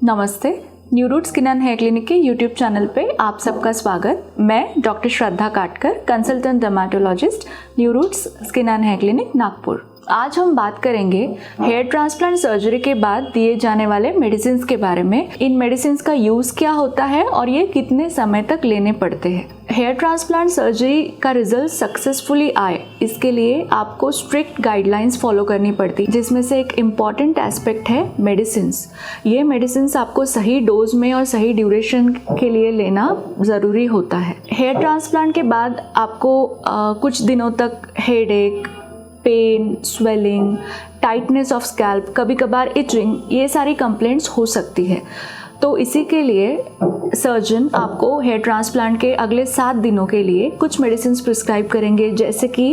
नमस्ते। New root skin and hair clinic के YouTube channel पे आप सबका स्वागत। मैं doctor Shraddha Katkar, consultant dermatologist, new roots skin and hair clinic Nagpur. आज हम बात करेंगे हेयर ट्रांसप्लांट सर्जरी के बाद दिए जाने वाले मेडिसिन के बारे में। इन मेडिसिन का यूज़ क्या होता है और ये कितने समय तक लेने पड़ते हैं। हेयर ट्रांसप्लांट सर्जरी का रिजल्ट सक्सेसफुली आए, इसके लिए आपको स्ट्रिक्ट गाइडलाइंस फॉलो करनी पड़ती, जिसमें से एक इम्पॉर्टेंट एस्पेक्ट है मेडिसिन्स। ये मेडिसिन्स आपको सही डोज में और सही ड्यूरेशन के लिए लेना ज़रूरी होता है। हेयर ट्रांसप्लांट के बाद आपको कुछ दिनों तक headache, pain, swelling, tightness of scalp, कभी कभार इचिंग, ये सारी कंप्लेंट्स हो सकती है। तो इसी के लिए सर्जन आपको हेयर ट्रांसप्लांट के अगले 7 दिनों के लिए कुछ मेडिसिन प्रिस्क्राइब करेंगे, जैसे कि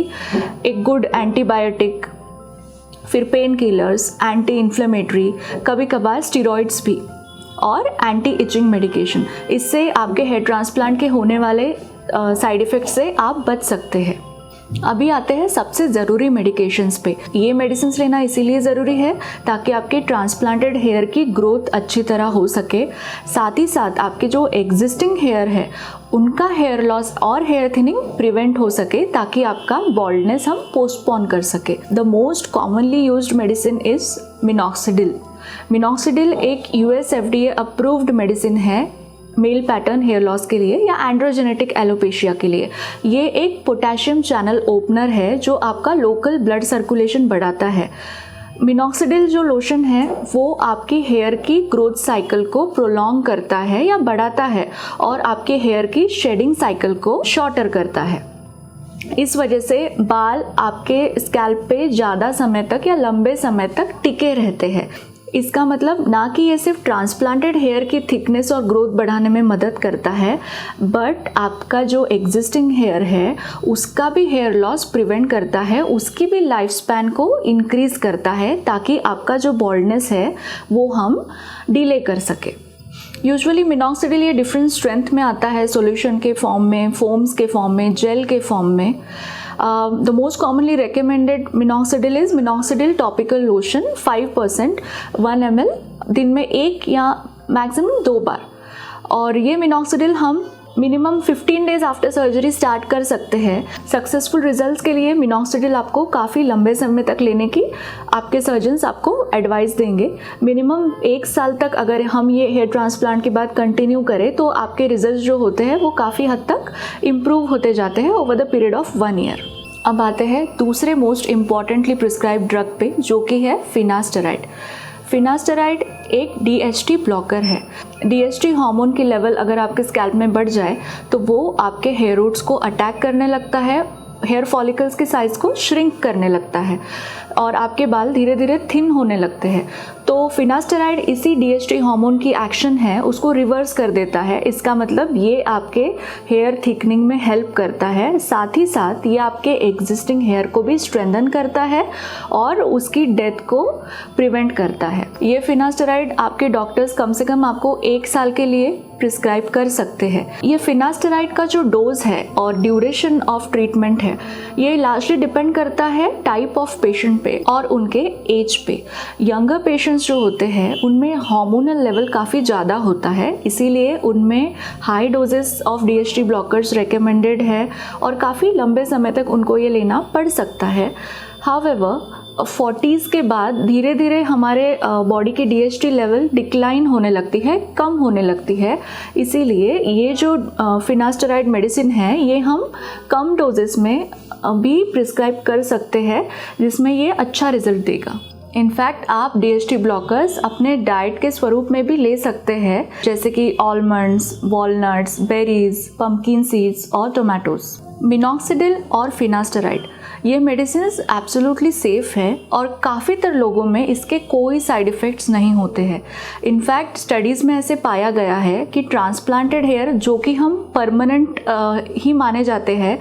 एक गुड एंटीबायोटिक, फिर पेन किलर्स, एंटी इन्फ्लेमेटरी, कभी कभार स्टीरॉइड्स भी, और एंटी इचिंग मेडिकेशन। इससे आपके हेयर ट्रांसप्लांट के होने वाले साइड इफ़ेक्ट से आप बच सकते हैं। अभी आते हैं सबसे ज़रूरी मेडिकेशंस पे। ये मेडिसिन लेना इसीलिए ज़रूरी है ताकि आपके ट्रांसप्लांटेड हेयर की ग्रोथ अच्छी तरह हो सके, साथ ही साथ आपके जो एग्जिस्टिंग हेयर है उनका हेयर लॉस और हेयर थिनिंग प्रिवेंट हो सके, ताकि आपका बॉल्डनेस हम पोस्टपोन कर सके। The most commonly used medicine is minoxidil. Minoxidil एक US FDA अप्रूव्ड मेडिसिन है मेल पैटर्न हेयर लॉस के लिए या एंड्रोजेनेटिक एलोपेशिया के लिए। ये एक पोटेशियम चैनल ओपनर है जो आपका लोकल ब्लड सर्कुलेशन बढ़ाता है। मिनॉक्सिडिल जो लोशन है वो आपकी हेयर की ग्रोथ साइकिल को प्रोलॉन्ग करता है या बढ़ाता है, और आपके हेयर की शेडिंग साइकिल को शॉर्टर करता है। इस वजह से बाल आपके स्कैल्प पे ज़्यादा समय तक या लंबे समय तक टिके रहते हैं। इसका मतलब ना कि ये सिर्फ ट्रांसप्लांटेड हेयर की थिकनेस और ग्रोथ बढ़ाने में मदद करता है, बट आपका जो एग्जिस्टिंग हेयर है उसका भी हेयर लॉस प्रिवेंट करता है, उसकी भी लाइफ स्पैन को इंक्रीज करता है, ताकि आपका जो बॉल्डनेस है वो हम डिले कर सके। यूजुअली मिनॉक्सिडिल ये डिफरेंट स्ट्रेंथ में आता है, सॉल्यूशन के फॉर्म में, फोम्स के फॉर्म में, जेल के फॉर्म में। The most commonly recommended minoxidil is minoxidil topical lotion 5% 1 ml दिन में 1 या मैक्सिमम 2 बार। और ये मिनॉक्सिडिल हम minimum 15 days after surgery start कर सकते हैं। सक्सेसफुल रिजल्ट्स के लिए मिनॉक्सिडिल आपको काफ़ी लंबे समय तक लेने की आपके सर्जन्स आपको एडवाइस देंगे। मिनिमम 1 साल तक अगर हम ये हेयर ट्रांसप्लांट के बाद कंटिन्यू करें तो आपके रिजल्ट्स जो होते हैं वो काफ़ी हद तक इम्प्रूव होते जाते हैं over the period of 1 year. अब आते हैं दूसरे मोस्ट इम्पॉर्टेंटली प्रिस्क्राइब ड्रग पे, जो कि है फिनास्टेराइड। फिनास्टेराइड एक DHT ब्लॉकर है। DHT हार्मोन की लेवल अगर आपके स्कैल्प में बढ़ जाए तो वो आपके हेयर रूट्स को अटैक करने लगता है, हेयर फॉलिकल्स के साइज को श्रिंक करने लगता है, और आपके बाल धीरे धीरे थिन होने लगते हैं। तो फिनास्टेराइड इसी DHT हार्मोन की एक्शन है उसको रिवर्स कर देता है। इसका मतलब ये आपके हेयर थिकनिंग में हेल्प करता है, साथ ही साथ ये आपके एग्जिस्टिंग हेयर को भी स्ट्रेंथन करता है और उसकी डेथ को प्रिवेंट करता है। ये फिनास्टेराइड आपके डॉक्टर्स कम से कम आपको 1 साल के लिए प्रिस्क्राइब कर सकते हैं। ये फिनास्टेराइड का जो डोज है और ड्यूरेशन ऑफ ट्रीटमेंट है ये लार्जली डिपेंड करता है टाइप ऑफ पेशेंट पे और उनके एज पे। यंगर पेशेंट्स जो होते हैं उनमें हार्मोनल लेवल काफ़ी ज़्यादा होता है, इसीलिए उनमें high doses of DHT blockers recommended है और काफ़ी लंबे समय तक उनको ये लेना पड़ सकता है। हाउएवर 40s के बाद धीरे धीरे हमारे बॉडी की DHT लेवल डिक्लाइन होने लगती है, कम होने लगती है। इसीलिए ये जो फिनास्टेराइड मेडिसिन है ये हम कम डोजेस में भी प्रिस्क्राइब कर सकते हैं, जिसमें ये अच्छा रिजल्ट देगा। इनफैक्ट आप DHT ब्लॉकर्स अपने डाइट के स्वरूप में भी ले सकते हैं, जैसे कि almonds, walnuts, berries, pumpkin seeds और टोमेटोज। मिनॉक्सिडिल और फिनास्टेराइड ये मेडिसिन एब्सोल्युटली सेफ़ है और काफ़ीतर लोगों में इसके कोई साइड इफ़ेक्ट्स नहीं होते हैं। इनफैक्ट स्टडीज़ में ऐसे पाया गया है कि ट्रांसप्लांटेड हेयर जो कि हम परमानेंट ही माने जाते हैं,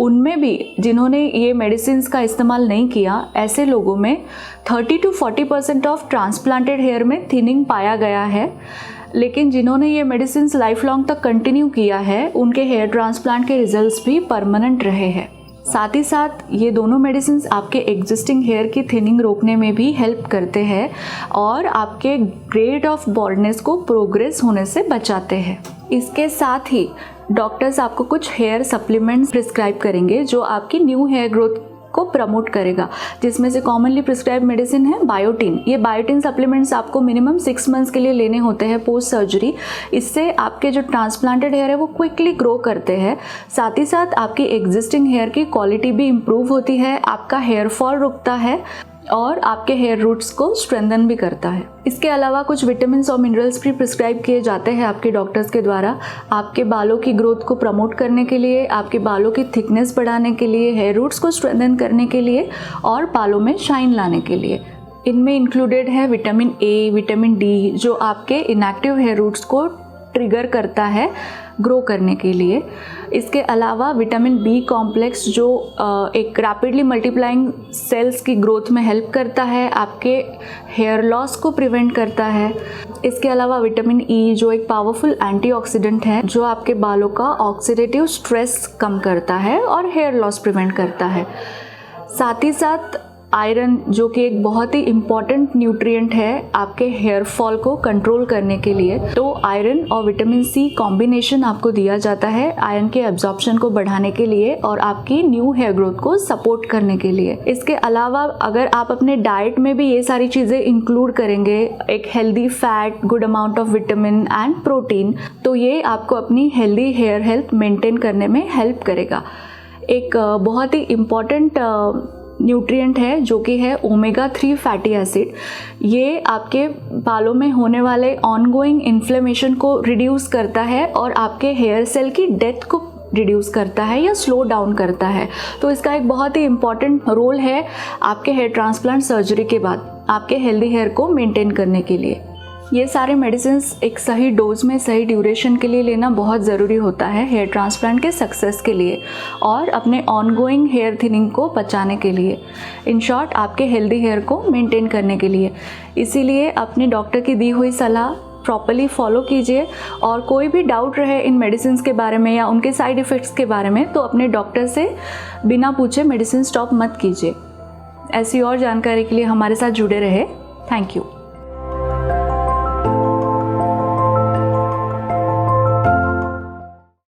उनमें भी जिन्होंने ये मेडिसिन का इस्तेमाल नहीं किया, ऐसे लोगों में 30 to 40% ऑफ ट्रांसप्लांटेड हेयर में थिनिंग पाया गया है। लेकिन जिन्होंने ये मेडिसिन लाइफ लॉन्ग तक कंटिन्यू किया है उनके हेयर ट्रांसप्लांट के रिजल्ट्स भी परमानेंट रहे हैं। साथ ही साथ ये दोनों मेडिसिन आपके एग्जिस्टिंग हेयर की थिनिंग रोकने में भी हेल्प करते हैं और आपके ग्रेड ऑफ बॉल्डनेस को प्रोग्रेस होने से बचाते हैं। इसके साथ ही डॉक्टर्स आपको कुछ हेयर सप्लीमेंट्स प्रिस्क्राइब करेंगे जो आपकी न्यू हेयर ग्रोथ को प्रमोट करेगा, जिसमें से कॉमनली प्रिस्क्राइब मेडिसिन है बायोटिन। ये बायोटिन सप्लीमेंट्स आपको मिनिमम 6 मंथ्स के लिए लेने होते हैं पोस्ट सर्जरी। इससे आपके जो ट्रांसप्लांटेड हेयर है वो क्विकली ग्रो करते हैं। साथ ही साथ आपकी एग्जिस्टिंग हेयर की क्वालिटी भी इम्प्रूव होती है, आपका हेयर फॉल रुकता है और आपके हेयर रूट्स को स्ट्रेंथन भी करता है। इसके अलावा कुछ विटामिन्स और मिनरल्स भी प्रिस्क्राइब किए जाते हैं आपके डॉक्टर्स के द्वारा आपके बालों की ग्रोथ को प्रमोट करने के लिए, आपके बालों की थिकनेस बढ़ाने के लिए, हेयर रूट्स को स्ट्रेंथन करने के लिए और बालों में शाइन लाने के लिए। इनमें इंक्लूडेड है विटामिन ए, विटामिन डी, जो आपके इनएक्टिव हेयर रूट्स को ट्रिगर करता है ग्रो करने के लिए। इसके अलावा विटामिन बी कॉम्प्लेक्स जो एक रैपिडली मल्टीप्लाइंग सेल्स की ग्रोथ में हेल्प करता है, आपके हेयर लॉस को प्रिवेंट करता है। इसके अलावा विटामिन ई जो एक पावरफुल एंटीऑक्सीडेंट है जो आपके बालों का ऑक्सीडेटिव स्ट्रेस कम करता है और हेयर लॉस प्रिवेंट करता है। साथ ही साथ आयरन जो कि एक बहुत ही इम्पॉर्टेंट न्यूट्रिएंट है आपके हेयर फॉल को कंट्रोल करने के लिए, तो आयरन और विटामिन सी कॉम्बिनेशन आपको दिया जाता है आयरन के एब्जॉर्प्शन को बढ़ाने के लिए और आपकी न्यू हेयर ग्रोथ को सपोर्ट करने के लिए। इसके अलावा अगर आप अपने डाइट में भी ये सारी चीज़ें इंक्लूड करेंगे, एक healthy fat, good amount of vitamin and protein, तो ये आपको अपनी हेल्दी हेयर हेल्थ मेंटेन करने में हेल्प करेगा। एक बहुत ही इम्पॉर्टेंट न्यूट्रिएंट है जो कि है ओमेगा 3 फैटी एसिड। ये आपके बालों में होने वाले ऑनगोइंग इन्फ्लेमेशन को रिड्यूस करता है और आपके हेयर सेल की डेथ को रिड्यूस करता है या स्लो डाउन करता है। तो इसका एक बहुत ही इम्पॉर्टेंट रोल है आपके हेयर ट्रांसप्लांट सर्जरी के बाद आपके हेल्दी हेयर को मेंटेन करने के लिए। ये सारे मेडिसिन्स एक सही डोज में सही ड्यूरेशन के लिए लेना बहुत ज़रूरी होता है हेयर ट्रांसप्लांट के सक्सेस के लिए और अपने ऑनगोइंग हेयर थिनिंग को बचाने के लिए, इन शॉर्ट आपके हेल्दी हेयर को मेंटेन करने के लिए। इसीलिए अपने डॉक्टर की दी हुई सलाह प्रॉपर्ली फॉलो कीजिए और कोई भी डाउट रहे इन मेडिसिन्स के बारे में या उनके साइड इफ़ेक्ट्स के बारे में तो अपने डॉक्टर से बिना पूछे मेडिसिन स्टॉप मत कीजिए। ऐसी और जानकारी के लिए हमारे साथ जुड़े रहे। Thank you.